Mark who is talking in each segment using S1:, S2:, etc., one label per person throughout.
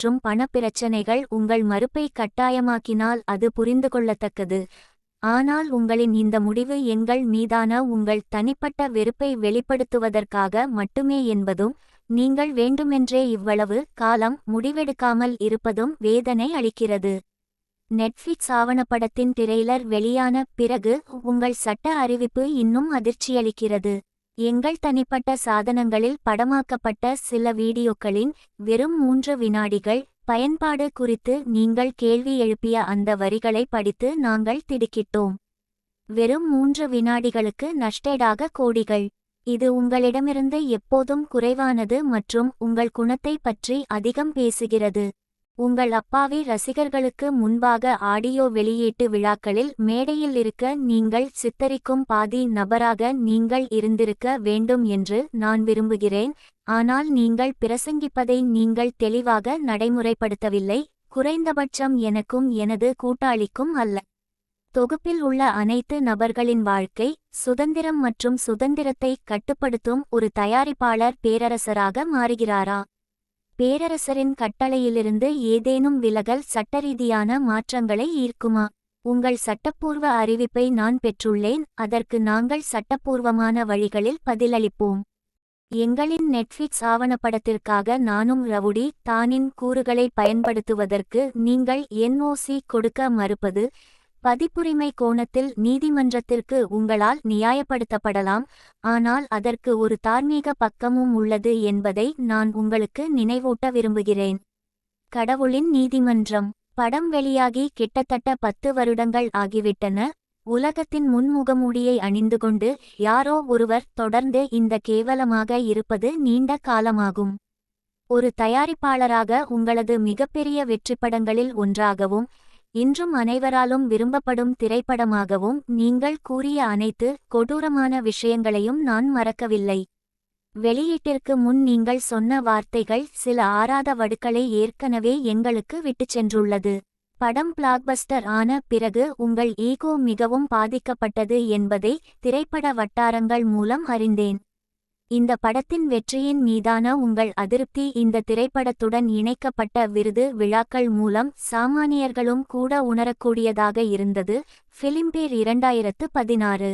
S1: மற்றும் பணப்பிரச்சனைகள் உங்கள் மறுப்பை கட்டாயமாக்கினால் அது புரிந்துகொள்ளத்தக்கது. ஆனால் உங்களின் இந்த முடிவு எங்கள் மீதான உங்கள் தனிப்பட்ட வெறுப்பை வெளிப்படுத்துவதற்காக மட்டுமே என்பதும், நீங்கள் வேண்டுமென்றே இவ்வளவு காலம் முடிவெடுக்காமல் இருப்பதும் வேதனை அளிக்கிறது. நெட்ஃபிக்ஸ் ஆவணப்படத்தின் ட்ரெய்லர் வெளியான பிறகு உங்கள் சட்ட அறிவிப்பு இன்னும் அதிர்ச்சியளிக்கிறது. எங்கள் தனிப்பட்ட சாதனங்களில் படமாக்கப்பட்ட சில வீடியோக்களின் வெறும் 3 வினாடிகள் பயன்பாடு குறித்து நீங்கள் கேள்வி எழுப்பிய அந்த வரிகளை படித்து நாங்கள் திடுக்கிட்டோம். வெறும் 3 வினாடிகளுக்கு நஷ்டேடாக கோடிகள். இது உங்களிடமிருந்து எப்போதும் குறைவானது மற்றும் உங்கள் குணத்தை பற்றி அதிகம் பேசுகிறது. உங்கள் அப்பாவி ரசிகர்களுக்கு முன்பாக ஆடியோ வெளியீட்டு விழாக்களில் மேடையில் இருக்க நீங்கள் சித்தரிக்கும் பாதி நபராக நீங்கள் இருந்திருக்க வேண்டும் என்று நான் விரும்புகிறேன். ஆனால் நீங்கள் பிரசங்கிப்பதை நீங்கள் தெளிவாக நடைமுறைப்படுத்தவில்லை, குறைந்தபட்சம் எனக்கும் எனது கூட்டாளிக்கும் அல்ல. தொகுப்பில் உள்ள அனைத்து நபர்களின் வாழ்க்கை சுதந்திரம் மற்றும் சுதந்திரத்தை கட்டுப்படுத்தும் ஒரு தயாரிப்பாளர் பேரரசராக மாறுகிறாரா? பேரரசரின் கட்டளையிலிருந்து ஏதேனும் விலகல் சட்டரீதியான மாற்றங்களை ஈர்க்குமா? உங்கள் சட்டப்பூர்வ அறிவிப்பை நான் பெற்றுள்ளேன், அதற்கு நாங்கள் சட்டப்பூர்வமான வழிகளில் பதிலளிப்போம். எங்களின் நெட்ஃபிக்ஸ் ஆவணப்படத்திற்காக நானும் ரவுடி தானின் கூறுகளை பயன்படுத்துவதற்கு நீங்கள் NOC கொடுக்க மறுப்பது, பதிப்புரிமை கோணத்தில் நீதிமன்றத்திற்கு உங்களால் நியாயப்படுத்தப்படலாம், ஆனால் அதற்கு ஒரு தார்மீக பக்கமும் உள்ளது என்பதை நான் உங்களுக்கு நினைவூட்ட விரும்புகிறேன். கடவுளின் நீதிமன்றம் படம் வெளியாகி கிட்டத்தட்ட 10 வருடங்கள் ஆகிவிட்டன. உலகத்தின் முன்முகமூடியை அணிந்துகொண்டு யாரோ ஒருவர் தொடர்ந்து இந்த கேவலமாக இருப்பது நீண்ட காலமாகும். ஒரு தயாரிப்பாளராக உங்களது மிகப்பெரிய வெற்றிப்படங்களில் ஒன்றாகவும் இன்றும் அனைவராலும் விரும்பப்படும் திரைப்படமாகவும் நீங்கள் கூறிய அனைத்து கொடூரமான விஷயங்களையும் நான் மறக்கவில்லை. வெளியீட்டிற்கு முன் நீங்கள் சொன்ன வார்த்தைகள் சில ஆறாத வடுக்களை ஏற்கனவே எங்களுக்கு விட்டுச் சென்றுள்ளது. படம் பிளாக்பஸ்டர் ஆன பிறகு உங்கள் ஈகோ மிகவும் பாதிக்கப்பட்டது என்பதை திரைப்பட வட்டாரங்கள் மூலம் அறிந்தேன். இந்த படத்தின் வெற்றியின் மீதான உங்கள் அதிருப்தி இந்த திரைப்படத்துடன் இணைக்கப்பட்ட விருது விழாக்கள் மூலம் சாமானியர்களும் கூட உணரக்கூடியதாக இருந்தது. ஃபிலிம்பேர் 2016.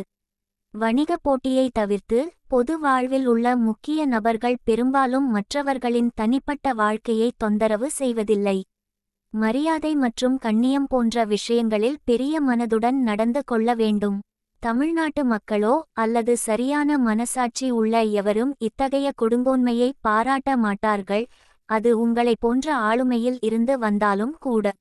S1: வணிக போட்டியை தவிர்த்து பொது வாழ்வில் உள்ள முக்கிய நபர்கள் பெரும்பாலும் மற்றவர்களின் தனிப்பட்ட வாழ்க்கையை தொந்தரவு செய்வதில்லை. மரியாதை மற்றும் கண்ணியம் போன்ற விஷயங்களில் பெரிய மனதுடன் நடந்து கொள்ள வேண்டும். தமிழ்நாட்டு மக்களோ அல்லது சரியான மனசாட்சி உள்ள எவரும் இத்தகைய கொடுங்கோன்மையை பாராட்ட மாட்டார்கள், அது உங்களை போன்ற ஆளுமையில் இருந்து வந்தாலும் கூட.